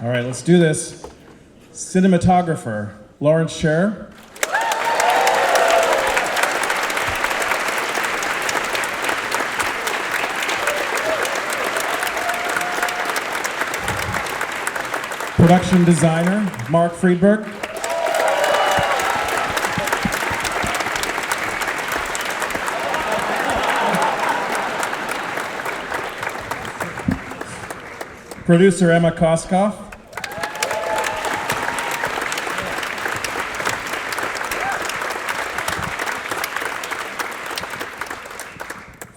All right, let's do this. Cinematographer, Lawrence Sher. Production designer, Mark Friedberg. Producer, Emma Koskoff.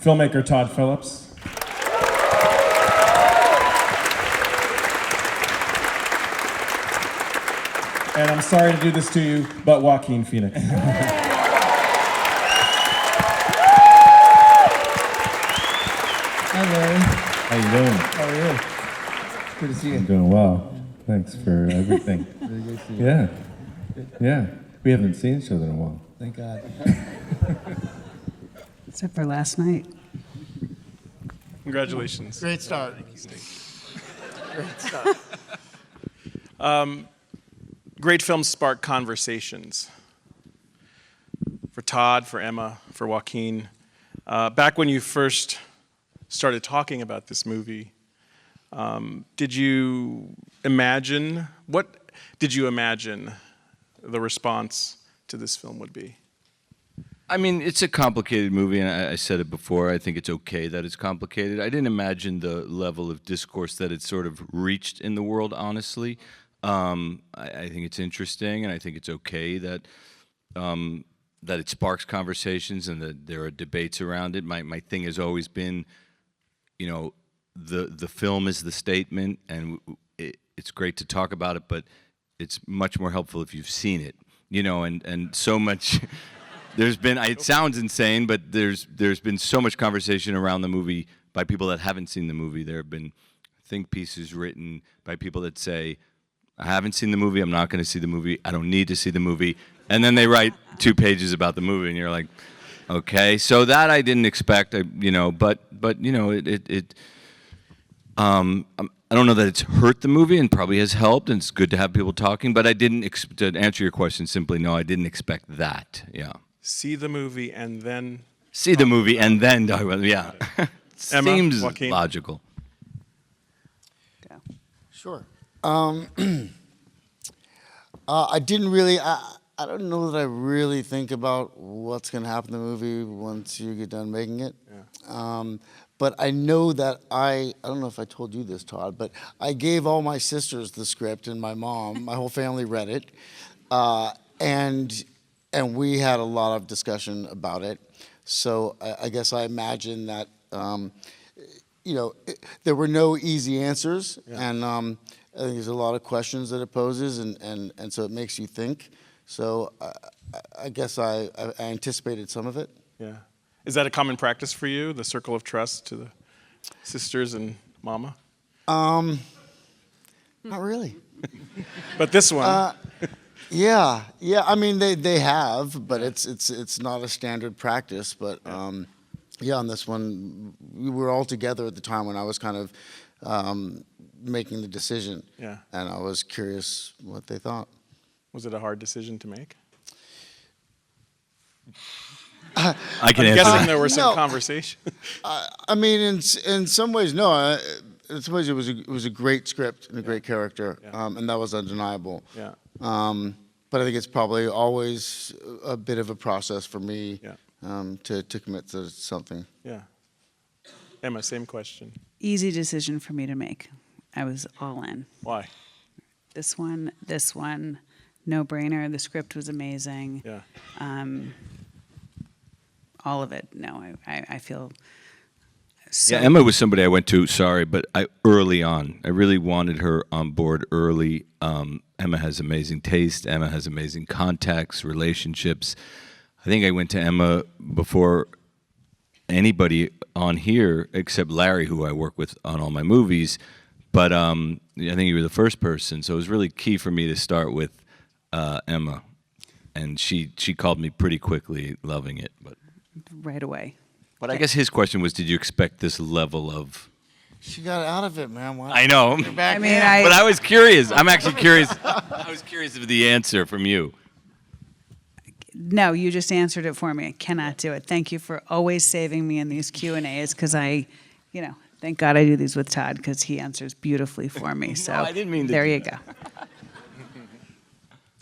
Filmmaker, Todd Phillips. And I'm sorry to do this to you, but Joaquin Phoenix. Hi, Larry. How you doing? How are you? It's good to see you. I'm doing well. Thanks for everything. Really good to see you. Yeah. Yeah. We haven't seen each other in a while. Thank God. Except for last night. Congratulations. Great start. Great start. Great films spark conversations. For Todd, for Emma, for Joaquin. Back when you first started talking about this movie, did you imagine the response to this film would be? I mean, it's a complicated movie, and I said it before, I think it's okay that it's complicated. I didn't imagine the level of discourse that it sort of reached in the world, honestly. I think it's interesting, and I think it's okay that that it sparks conversations and that there are debates around it. My thing has always been, you know, the film is the statement, and it's great to talk about it, but it's much more helpful if you've seen it, you know, and so much. There's been, it sounds insane, but there's been so much conversation around the movie by people that haven't seen the movie. There have been think pieces written by people that say, I haven't seen the movie, I'm not going to see the movie, I don't need to see the movie. And then they write 2 pages about the movie, and you're like, okay. So that I didn't expect, you know, but you know, I don't know that it's hurt the movie, and probably has helped, and it's good to have people talking, but I didn't, to answer your question simply, no, I didn't expect that, yeah. See the movie and then... See the movie and then talk about it, yeah. Emma, Seems Joaquin? logical. Sure. I didn't really, I don't know that I really think about what's going to happen in the movie once you get done making it. Yeah. But I know that I don't know if I told you this, Todd, but I gave all my sisters the script, and my mom, my whole family read it. And we had a lot of discussion about it. So I guess I imagine that, you know, there were no easy answers. Yeah. And I think there's a lot of questions that it poses, and so it makes you think. So I guess I anticipated some of it. Yeah. Is that a common practice for you, the circle of trust to the sisters and mama? Not really. But this one... Yeah. I mean, they have, but it's not a standard practice. But yeah, on this one, we were all together at the time when I was kind of making the decision. Yeah. And I was curious what they thought. Was it a hard decision to make? I can I'm answer guessing that. there were some No. conversation. I mean, in some ways, no. In some ways, it was a great script and a great character, and that was undeniable. Yeah. But I think it's probably always a bit of a process for me to commit to something. Yeah. Emma, same question. Easy decision for me to make. I was all in. Why? This one, no brainer. The script was amazing. Yeah. All of it. No, I feel so. Yeah, Emma was somebody I went to, sorry, but early on. I really wanted her on board early. Emma has amazing taste. Emma has amazing contacts, relationships. I think I went to Emma before anybody on here except Larry, who I work with on all my movies. But I think you were the first person, so it was really key for me to start with Emma. And she called me pretty quickly, loving it. But right away. I guess his question was, did you expect this level of She got out of it, man. Why? I know. Back I mean, in. But I was curious. I'm actually curious. I was curious of the answer from you. No, you just answered it for me. I cannot do it. Thank you for always saving me in these Q&As because thank God I do these with Todd because he answers beautifully for me. So I didn't mean to there do you that. go.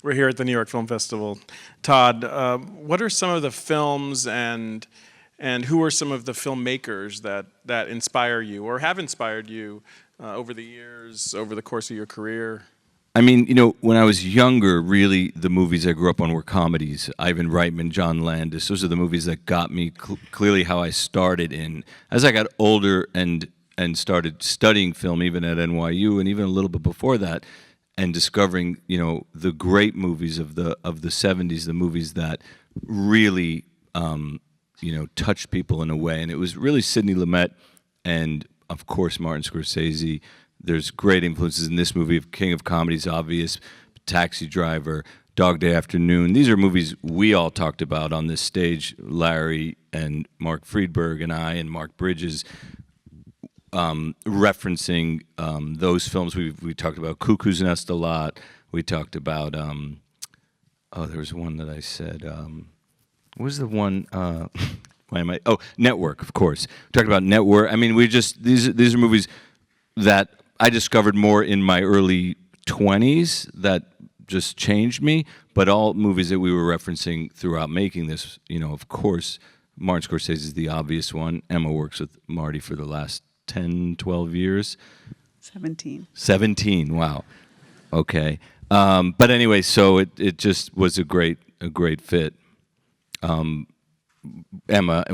We're here at the New York Film Festival. Todd, what are some of the films and who are some of the filmmakers that inspire you or have inspired you over the years, over the course of your career? I mean, when I was younger, really the movies I grew up on were comedies. Ivan Reitman, John Landis. Those are the movies that got me clearly how I started in. As I got older and started studying film, even at NYU, and even a little bit before that, and discovering, the great movies of the 70s, the movies that really, touched people in a way. And it was really Sidney Lumet and, of course, Martin Scorsese. There's great influences in this movie of King of Comedies, obvious, Taxi Driver, Dog Day Afternoon. These are movies we all talked about on this stage, Larry and Mark Friedberg and I and Mark Bridges, referencing those films. We talked about Cuckoo's Nest a lot. We talked about, there was one that I said, what was the one, why am I, Network, of course. We talked about Network. I mean, these are movies that I discovered more in my early 20s that just changed me, but all movies that we were referencing throughout making this, of course, Martin Scorsese is the obvious one. Emma works with Marty for the last 10, 12 years. 17. 17, wow. Okay. But anyway, so it just was a great fit. Emma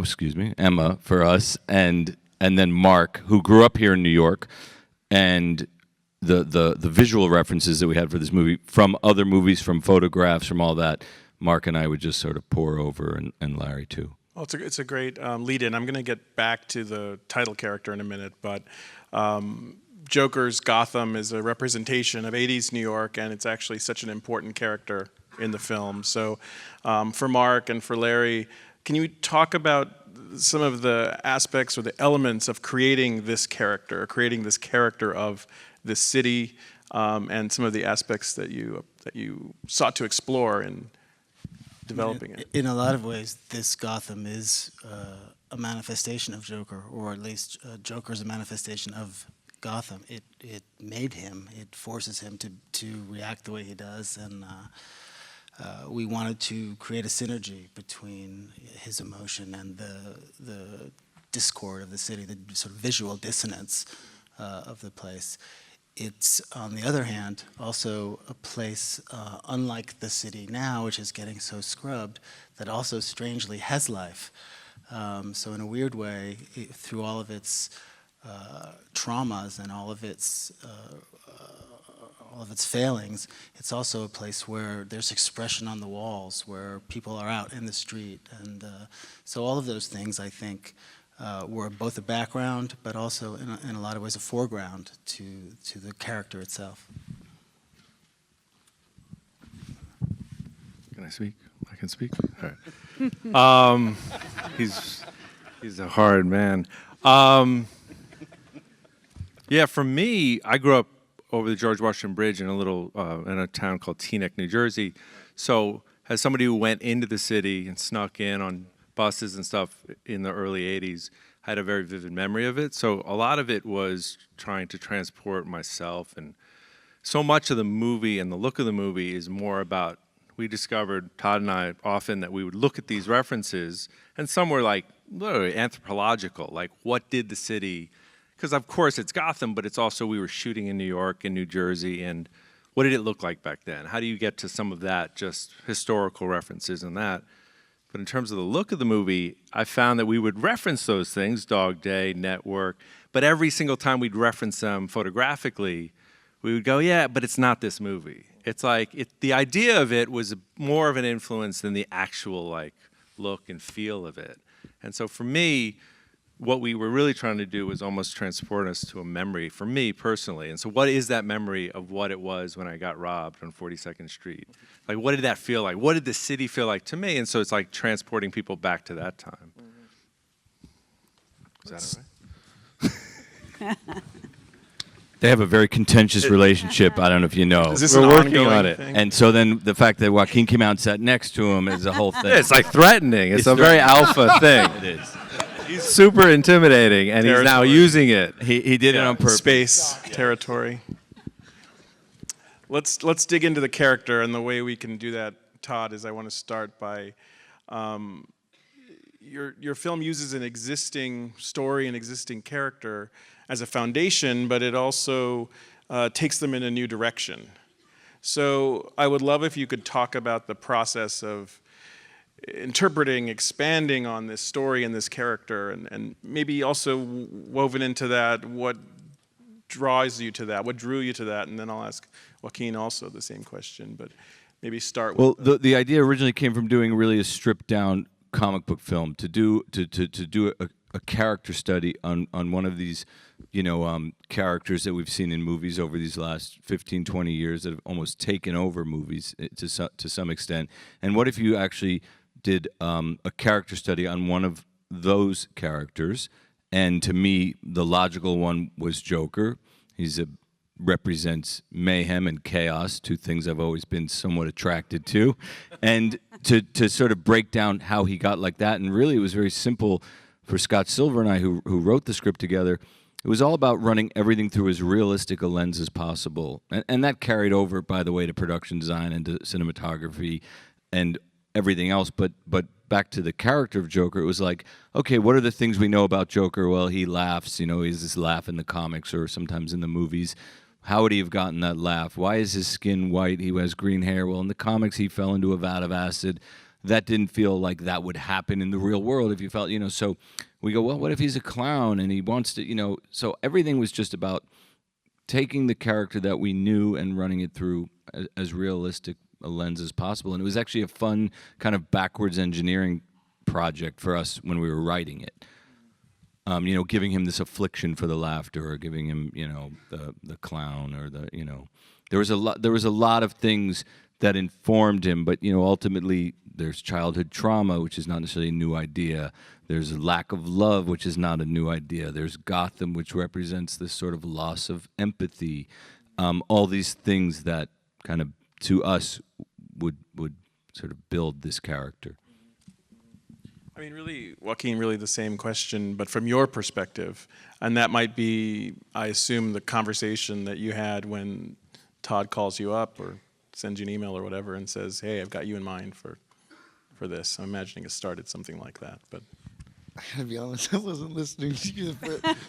for us, and then Mark, who grew up here in New York, and the visual references that we had for this movie from other movies, from photographs, from all that, Mark and I would just sort of pour over, and Larry too. Well, it's a great lead-in. I'm going to get back to the title character in a minute, but Joker's Gotham is a representation of 80s New York, and it's actually such an important character in the film. So for Mark and for Larry, can you talk about some of the aspects or the elements of creating this character of this city, and some of the aspects that you sought to explore in developing it? In a lot of ways, this Gotham is a manifestation of Joker, or at least Joker is a manifestation of Gotham. It made him. It forces him to react the way he does, and we wanted to create a synergy between his emotion and the discord of the city, the sort of visual dissonance of the place. It's, on the other hand, also a place, unlike the city now, which is getting so scrubbed, that also strangely has life. So in a weird way, through all of its traumas and all of its failings, it's also a place where there's expression on the walls, where people are out in the street. And so all of those things, I think, were both a background, but also in a lot of ways a foreground to the character itself. Can I speak? I can speak? All right. He's a hard man. Yeah, for me, I grew up over the George Washington Bridge in a town called Teaneck, New Jersey. So as somebody who went into the city and snuck in on buses and stuff in the early 80s, I had a very vivid memory of it. So a lot of it was trying to transport myself, and so much of the movie and the look of the movie is more about, we discovered, Todd and I, often that we would look at these references, and some were like literally anthropological, like what did the city, because of course it's Gotham, but it's also, we were shooting in New York and New Jersey, and what did it look like back then? How do you get to some of that, just historical references and that? But in terms of the look of the movie, I found that we would reference those things, Dog Day, Network, but every single time we'd reference them photographically, we would go, yeah, but it's not this movie. It's like, the idea of it was more of an influence than the actual like look and feel of it. And so for me, what we were really trying to do was almost transport us to a memory, for me personally. And so what is that memory of what it was when I got robbed on 42nd Street? Like, what did that feel like? What did the city feel like to me? And so it's like transporting people back to that time. Is that all right? They have a very contentious relationship. I don't know if you know. Is this We're an working ongoing on it. thing? And so then the fact that Joaquin came out and sat next to him is a whole thing. It's like threatening. It's It's a very alpha thing. It is. He's super intimidating, and he's now Territory. using it. He did it on purpose. Space, territory. Let's dig into the character, and the way we can do that, Todd, is I want to start by your film uses an existing story, an existing character as a foundation, but it also takes them in a new direction. So I would love if you could talk about the process of interpreting, expanding on this story and this character, and maybe also woven into that, what draws you to that, what drew you to that, and then I'll ask Joaquin also the same question, but maybe start with. Well, the idea originally came from doing really a stripped down comic book film, to do a character study on one of these, characters that we've seen in movies over these last 15, 20 years that have almost taken over movies to some extent. And what if you actually did a character study on one of those characters? And to me, the logical one was Joker. Represents mayhem and chaos, two things I've always been somewhat attracted to. And to sort of break down how he got like that, and really it was very simple for Scott Silver and I, who wrote the script together. It was all about running everything through as realistic a lens as possible. And that carried over, by the way, to production design and to cinematography and everything else. But back to the character of Joker, it was like, okay, what are the things we know about Joker? Well, he laughs, he has this laugh in the comics or sometimes in the movies. How would he have gotten that laugh? Why is his skin white? He has green hair. Well, in the comics, he fell into a vat of acid. That didn't feel like that would happen in the real world if you felt, so we go, well, what if he's a clown and he wants to, so everything was just about taking the character that we knew and running it through as realistic a lens as possible. And it was actually a fun kind of backwards engineering project for us when we were writing it. Giving him this affliction for the laughter, or giving him, the clown, or there was a lot of things that informed him, but ultimately there's childhood trauma, which is not necessarily a new idea. There's a lack of love, which is not a new idea. There's Gotham, which represents this sort of loss of empathy. All these things that kind of, to us, would sort of build this character. I mean, really, Joaquin, really the same question, but from your perspective. And that might be, I assume, the conversation that you had when Todd calls you up or sends you an email or whatever and says, hey, I've got you in mind for this. I'm imagining it started something like that. But I gotta be honest, I wasn't listening to you.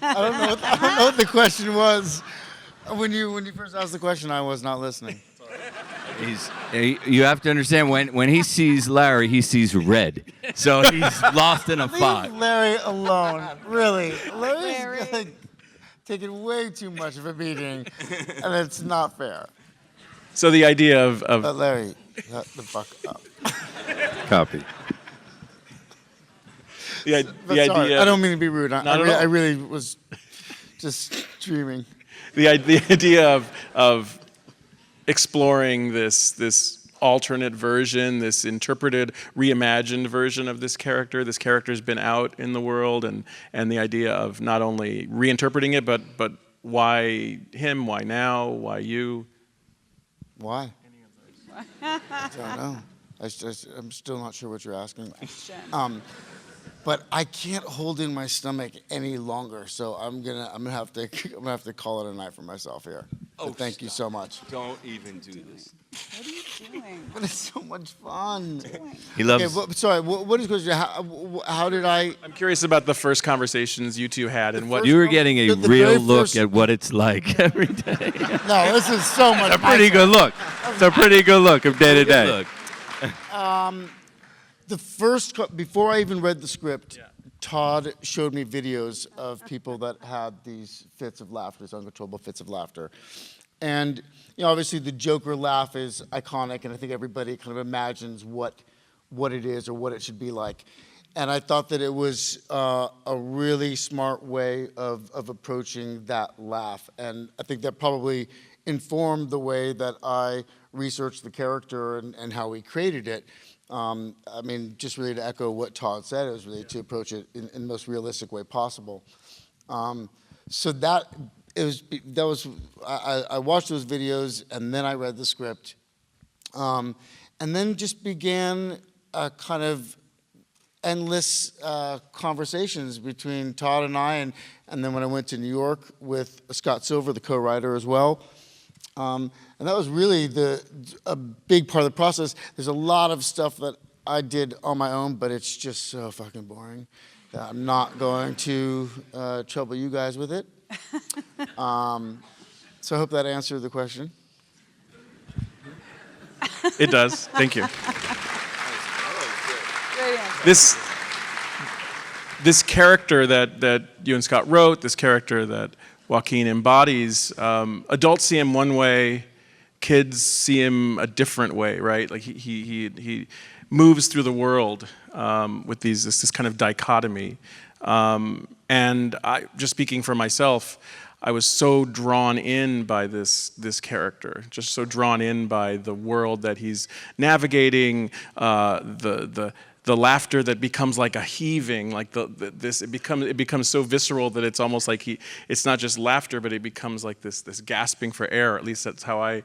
I don't know what the question was. When you first asked the question, I was not listening. You have to understand, when he sees Larry, he sees red. So he's lost in a fog. Leave Larry alone. Really. Larry's taking way too much of a beating, and it's not fair. so the idea of But Larry, shut the fuck up. Copy. the But sorry, idea. I don't mean to be rude. Not at all. I really was just dreaming. The idea of exploring this alternate version, this interpreted, reimagined version of this character. This character's been out in the world, and the idea of not only reinterpreting it, but why him, why now, why you? Why? I don't know. I'm still not sure what you're asking. But I can't hold in my stomach any longer, so I'm gonna have to call it a night for myself here. But thank you so much. Don't even do this. What are you doing? But it's so much fun. He loves. Okay, sorry. What is question? How did I? I'm curious about the first conversations you two had and what You were getting a The real very look first- at what it's like every day. No, this is so much. A pretty good look. It's a pretty good look of day to day. Look. The first, before I even read the script, Todd showed me videos of people that had these fits of laughter, these uncontrollable fits of laughter. And, obviously the Joker laugh is iconic, and I think everybody kind of imagines what it is or what it should be like. And I thought that it was a really smart way of approaching that laugh. And I think that probably informed the way that I researched the character and how we created it. I mean, just really to echo what Todd said, it was really to approach it in the most realistic way possible. So that I watched those videos, and then I read the script, and then just began a kind of endless conversations between Todd and I, and then when I went to New York with Scott Silver, the co-writer as well. And that was really a big part of the process. There's a lot of stuff that I did on my own, but it's just so fucking boring that I'm not going to trouble you guys with it. So I hope that answered the question. It does. Thank you. Great answer. This character that you and Scott wrote, this character that Joaquin embodies, adults see him one way, kids see him a different way, right? Like he moves through the world with this kind of dichotomy. And just speaking for myself, I was so drawn in by this character, just so drawn in by the world that he's navigating, the laughter that becomes like a heaving, like it becomes so visceral that it's almost like it's not just laughter, but it becomes like this gasping for air. At least that's how I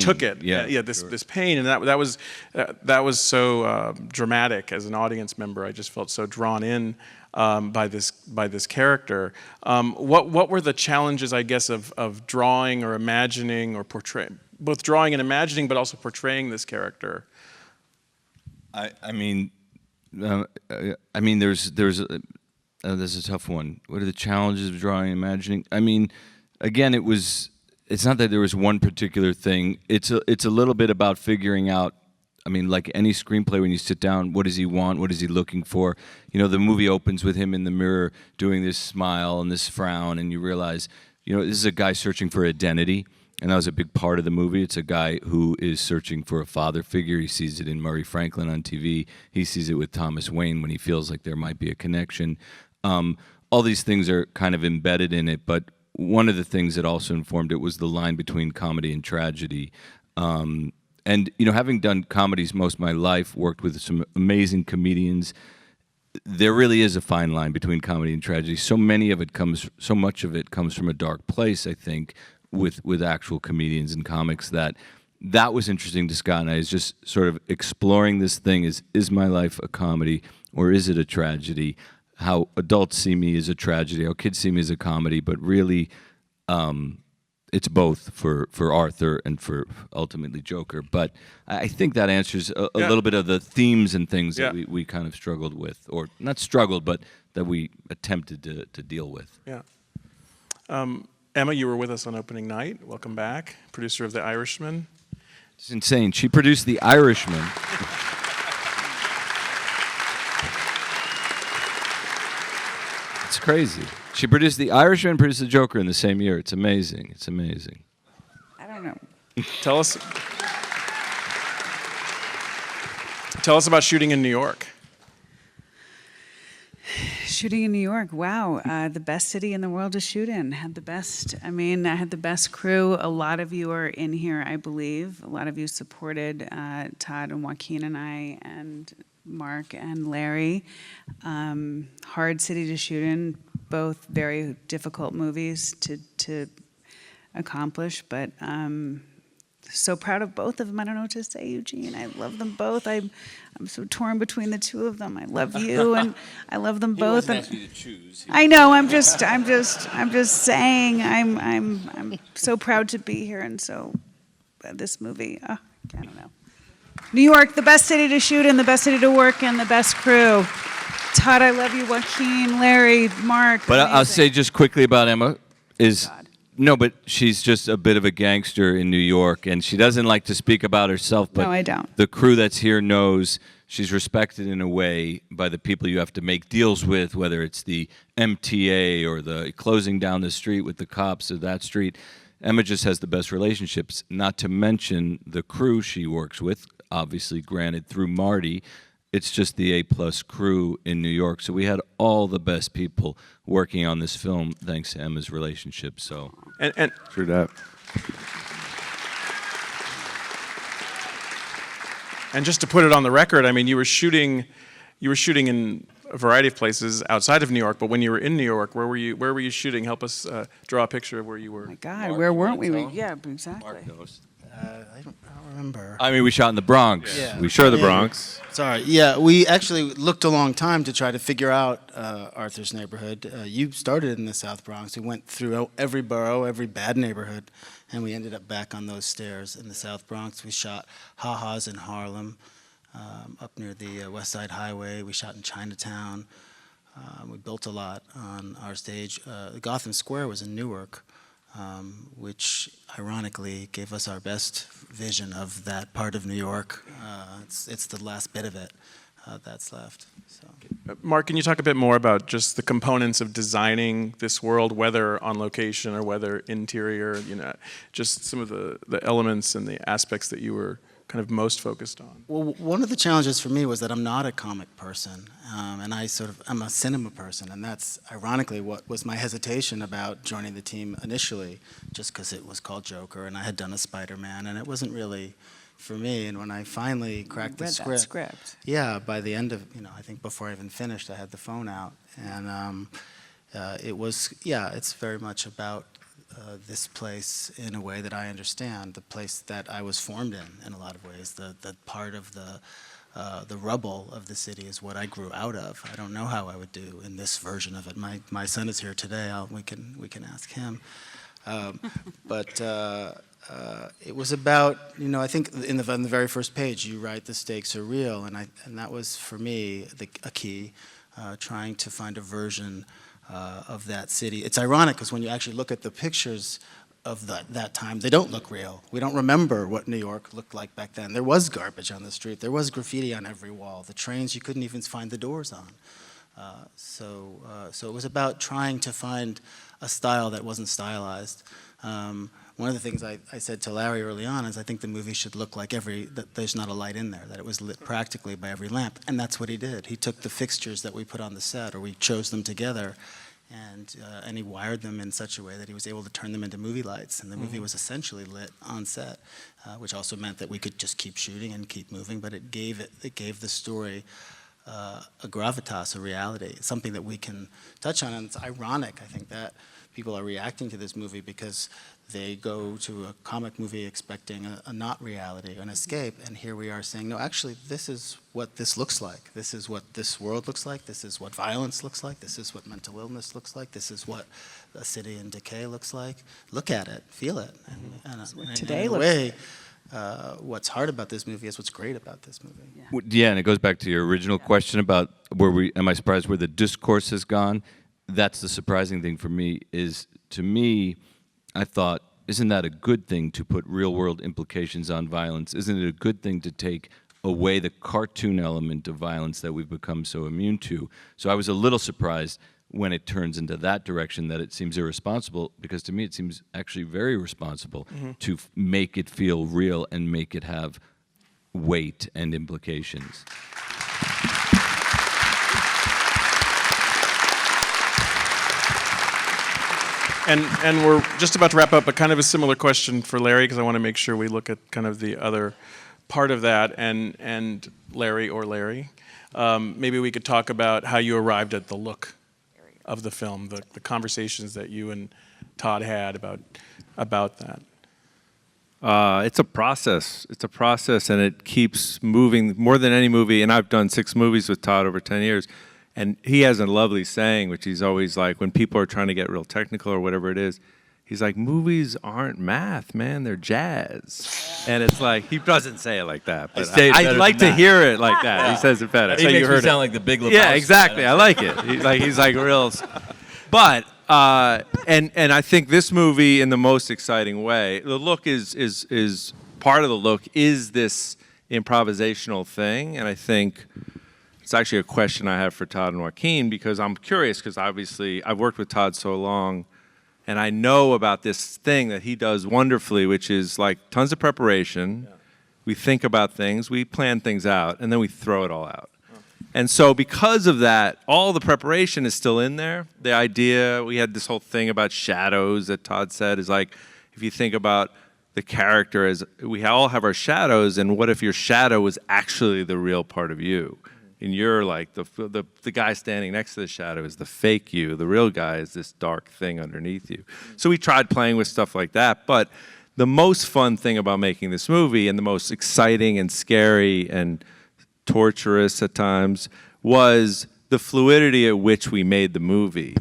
took it. This pain, and that was so dramatic as an audience member. I just felt so drawn in by this character. What were the challenges, I guess, of drawing or imagining or portraying, both drawing and imagining, but also portraying this character? I mean, there's this is a tough one. What are the challenges of drawing and imagining? I mean, again, it's not that there was one particular thing. It's a little bit about figuring out. I mean, like any screenplay, when you sit down, what does he want? What is he looking for? You know, the movie opens with him in the mirror doing this smile and this frown, and you realize, you know, this is a guy searching for identity. And that was a big part of the movie. It's a guy who is searching for a father figure. He sees it in Murray Franklin on TV. He sees it with Thomas Wayne when he feels like there might be a connection. All these things are kind of embedded in it, but one of the things that also informed it was the line between comedy and tragedy. And, you know, having done comedies most of my life, worked with some amazing comedians, there really is a fine line between comedy and tragedy. So much of it comes from a dark place, I think, with actual comedians and comics, that was interesting to Scott and I, is just sort of exploring this thing. Is my life a comedy or is it a tragedy? How adults see me as a tragedy, how kids see me as a comedy, but really it's both for Arthur and for ultimately Joker. But I think that answers a little bit of the themes and things that we kind of struggled with, or not struggled, but that we attempted to deal with. Yeah. Emma, you were with us on opening night. Welcome back. Producer of The Irishman. It's insane. She produced The Irishman. It's crazy. She produced The Irishman and produced The Joker in the same year. It's amazing. It's amazing. I don't know. Tell us about shooting in New York. Shooting in New York, wow, the best city in the world to shoot in. I had the best crew. A lot of you are in here, I believe. A lot of you supported Todd and Joaquin and I and Mark and Larry. Hard city to shoot in, both very difficult movies to accomplish, but so proud of both of them. I don't know what to say, Eugene. I love them both. I'm so torn between the two of them. I love you, and I love them both. He wasn't asking you to choose. I know. I'm just saying. I'm so proud to be here, and so this movie. I don't know. New York, the best city to shoot in, the best city to work in, the best crew. Todd, I love you. Joaquin, Larry, Mark. But amazing. I'll say just quickly about Emma is. God. No, but she's just a bit of a gangster in New York, and she doesn't like to speak about herself. But No, I don't. The crew that's here knows she's respected in a way by the people you have to make deals with, whether it's the MTA or the closing down the street with the cops of that street. Emma just has the best relationships, not to mention the crew she works with, obviously granted through Marty. It's just the A-plus crew in New York. So we had all the best people working on this film thanks to Emma's relationship. So And True that. just to put it on the record, I mean, you were shooting in a variety of places outside of New York. But when you were in New York, where were you shooting? Help us draw a picture of where you were. My God, Mark, where you weren't wanna we? tell? Yeah, exactly. Mark knows. I don't remember. I mean, we shot in the Bronx. Yeah. We Sure, the Yeah. Bronx. Sorry. Yeah, we actually looked a long time to try to figure out Arthur's neighborhood. You started in the South Bronx. We went through every borough, every bad neighborhood, and we ended up back on those stairs in the South Bronx. We shot Ha-Ha's in Harlem, up near the West Side Highway. We shot in Chinatown. We built a lot on our stage. Gotham Square was in Newark, which ironically gave us our best vision of that part of New York. It's the last bit of it that's left. So. Mark, can you talk a bit more about just the components of designing this world, whether on location or whether interior, just some of the elements and the aspects that you were kind of most focused on? Well, one of the challenges for me was that I'm not a comic person, and I'm a cinema person, and that's ironically what was my hesitation about joining the team initially, just because it was called Joker, and I had done a Spider-Man, and it wasn't really for me. And when I finally cracked the Read that script. yeah, by the end of, I think before I even finished, I had the phone out, and it's very much about this place in a way that I understand, the place that I was formed in a lot of ways. The part of the rubble of the city is what I grew out of. I don't know how I would do in this version of it. My son is here today. We can ask him. But it was about, I think in the very first page you write the stakes are real, and that was for me a key, trying to find a version of that city. It's ironic because when you actually look at the pictures of that time, they don't look real. We don't remember what New York looked like back then. There was garbage on the street. There was graffiti on every wall. The trains, you couldn't even find the doors on. So it was about trying to find a style that wasn't stylized. One of the things I said to Larry early on is I think the movie should look like that there's not a light in there, that it was lit practically by every lamp, and that's what he did. He took the fixtures that we put on the set, or we chose them together, and he wired them in such a way that he was able to turn them into movie lights, and the movie was essentially lit on set, which also meant that we could just keep shooting and keep moving, but it gave the story a gravitas, a reality, something that we can touch on. And it's ironic, I think, that people are reacting to this movie because they go to a comic movie expecting a not reality, an escape, and here we are saying, no, actually, this is what this looks like. This is what this world looks like. This is what violence looks like. This is what mental illness looks like. This is what a city in decay looks like. Look at it, feel it. And today in a looks way, what's hard about this movie is what's great about this movie. Yeah, and it goes back to your original question about am I surprised where the discourse has gone? That's the surprising thing for me is, to me, I thought, isn't that a good thing to put real-world implications on violence? Isn't it a good thing to take away the cartoon element of violence that we've become so immune to? So I was a little surprised when it turns into that direction, that it seems irresponsible, because to me it seems actually very responsible to make it feel real and make it have weight and implications. And we're just about to wrap up, but kind of a similar question for Larry, because I want to make sure we look at kind of the other part of that, and Larry, maybe we could talk about how you arrived at the look of the film, the conversations that you and Todd had about that. It's a process. It's a process, and it keeps moving more than any movie. And I've done 6 movies with Todd over 10 years. And he has a lovely saying, which he's always like, when people are trying to get real technical or whatever it is, he's like, movies aren't math, man, they're jazz. And it's like, he doesn't say it like that, but I'd like to hear it like that. He says it better. That's how you heard it. Sound like the Big Lebowski. Yeah, exactly. I like it. He's like real. But and I think this movie, in the most exciting way, the look is part of the look is this improvisational thing, and I think it's actually a question I have for Todd and Joaquin, because I'm curious, because obviously I've worked with Todd so long, and I know about this thing that he does wonderfully, which is like tons of preparation. Yeah. We think about things, we plan things out, and then we throw it all out. And so because of that, all the preparation is still in there. The idea, we had this whole thing about shadows that Todd said is like, if you think about the character as, we all have our shadows, and what if your shadow was actually the real part of you? and you're like the guy standing next to the shadow is the fake you. The real guy is this dark thing underneath you. So we tried playing with stuff like that, but the most fun thing about making this movie, and the most exciting and scary and torturous at times, was the fluidity at which we made the movie,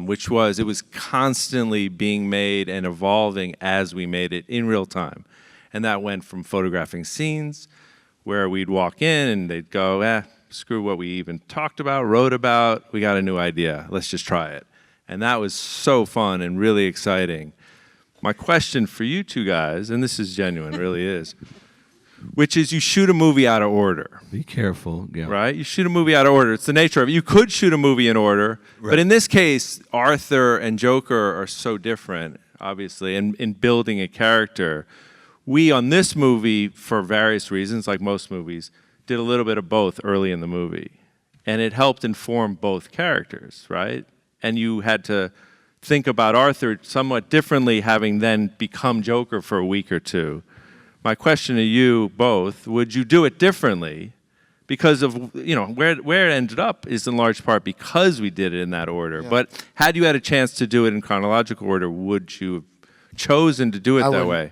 which was, it was constantly being made and evolving as we made it in real time. And that went from photographing scenes where we'd walk in and they'd go, screw what we even talked about, wrote about, we got a new idea, let's just try it. And that was so fun and really exciting. My question for you two guys, and this is genuine, really is, which is, you shoot a movie out of order. Be careful. Yeah. Right? You shoot a movie out of order. It's the nature of it. You could shoot a movie in order, but in this case, Arthur and Joker are so different, obviously, and in building a character. We, on this movie, for various reasons, like most movies, did a little bit of both early in the movie. And it helped inform both characters, right? And you had to think about Arthur somewhat differently, having then become Joker for a week or two. My question to you both, would you do it differently? Because of, you know, where it ended up is in large part because we did it in that order. Yeah. But had you had a chance to do it in chronological order, would you have chosen to do it that way?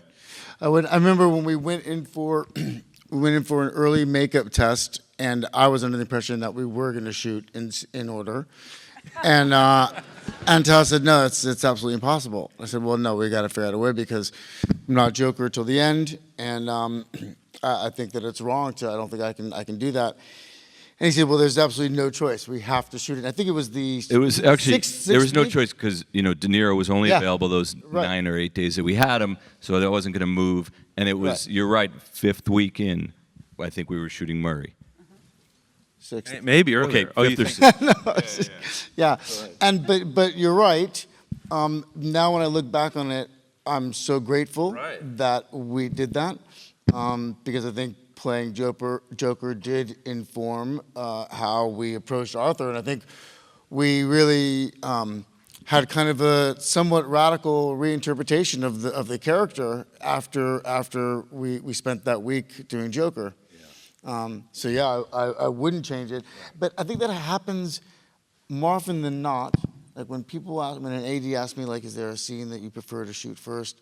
I would. I remember when we went in for an early makeup test, and I was under the impression that we were going to shoot in order, and Todd said, no, it's absolutely impossible. I said, well, no, we got to figure out a way, because I'm not Joker till the end, and I think that it's wrong to. I don't think I can do that. And he said, well, there's absolutely no choice. We have to shoot it. I think it was It was actually, there was no week? choice, because, you know, De Niro was only available those 9 or 8 days that we had him, so that wasn't going to move. And it was, you're right, 5th week in, I think we were shooting Murray. 6th. Maybe earlier. Okay, oh, you 5th or 6th. Yeah, and but you're right. Now when I look back on it, I'm so grateful that we did that, because I think playing Joker did inform how we approached Arthur, and I think we really had kind of a somewhat radical reinterpretation of the character after we spent that week doing Joker. So yeah, I wouldn't change it, but I think that happens more often than not. Like when people ask, when an AD asks me, like, is there a scene that you prefer to shoot first?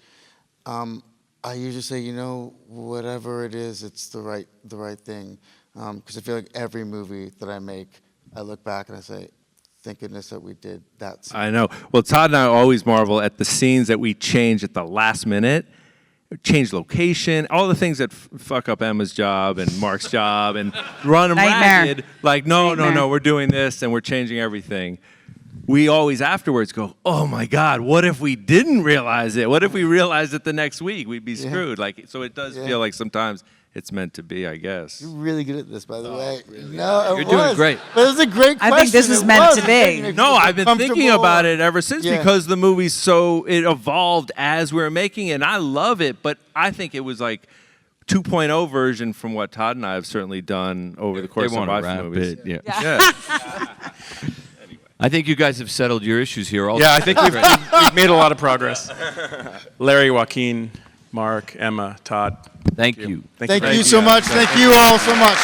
I usually say, you know, whatever it is, it's the right thing. Because I feel like every movie that I make, I look back and I say, thank goodness that we did that scene. I know. Well, Todd and I always marvel at the scenes that we change at the last minute. Change location, all the things that fuck up Emma's job and Mark's job and run them ragged. Like, no, we're doing this and we're changing everything. We always afterwards go, oh my God, what if we didn't realize it? What if we realized it the next week? We'd be screwed. Like, so it does feel like sometimes it's meant to be, I guess. You're really good at this, by the way. Really? No, you're doing great. But it was a great question. I think this is meant to be. No, I've been thinking about it ever since, because the movie's it evolved as we were making it, and I love it, but I think it was like 2.0 version from what Todd and I have certainly done over the course of 5 movies. I think you guys have settled your issues here. Yeah, I think we've made a lot of progress. Larry, Joaquin, Mark, Emma, Todd. Thank you. Thank you so much. Thank you all so much.